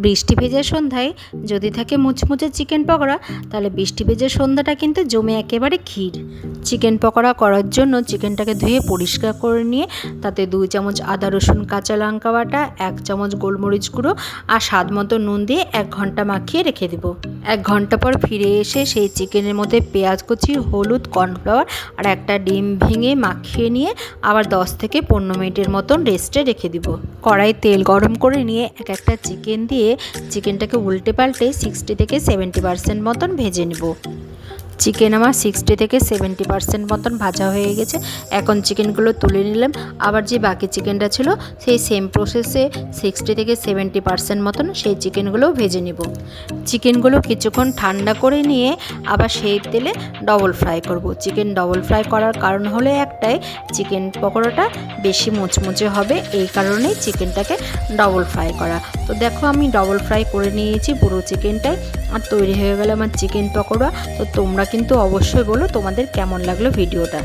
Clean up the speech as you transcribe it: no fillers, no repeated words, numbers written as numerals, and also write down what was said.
বৃষ্টি ভেজা সন্ধ্যায় যদি থাকে মুচমুচে চিকেন পকোড়া, তাহলে বৃষ্টি ভেজা সন্ধ্যাটা কিন্তু জমে একেবারে ক্ষীর। চিকেন পকোড়া করার জন্য চিকেনটাকে ধুয়ে পরিষ্কার করে নিয়ে তাতে 2 চামচ আদা রসুন কাঁচা লঙ্কা বাটা, 1 চামচ গোলমরিচ গুঁড়ো আর স্বাদ মতো নুন দিয়ে 1 ঘন্টা মাখিয়ে রেখে দেব। 1 ঘন্টা পর ফিরে এসে সেই চিকেনের মধ্যে পেঁয়াজ কুচি, হলুদ, কর্নফ্লাওয়ার আর একটা ডিম ভেঙে মাখিয়ে নিয়ে আবার 10 থেকে 15 মিনিটের মতন রেস্টে রেখে দিব। কড়াই তেল গরম করে নিয়ে একটা চিকেন দিয়ে চিকেনটাকে উল্টে পাল্টে 60 থেকে 70% মতন ভেজে নেব। চিকেন আমার 60 থেকে 70% মতন ভাজা হয়ে গেছে। এখন চিকেনগুলো তুলে নিলাম। আবার যে বাকি চিকেনটা ছিল সেই সেম প্রসেসে 60 থেকে 70% মতন সেই চিকেনগুলোও ভেজে নেব। চিকেনগুলো কিছুক্ষণ ঠান্ডা করে নিয়ে আবার সেই তেলে ডবল ফ্রাই করব। চিকেন ডবল ফ্রাই করার কারণ হলো একটাই, চিকেন পকোড়াটা বেশি মুচমুচে হবে, এই কারণেই চিকেনটাকে ডবল ফ্রাই করা। তো দেখো আমি ডবল ফ্রাই করে নিয়েছি পুরো চিকেনটাই, আর তৈরি হয়ে গেল আমার চিকেন পকোড়া। তো তোমরা কিন্তু অবশ্যই বলো তোমাদের কেমন লাগলো ভিডিওটা।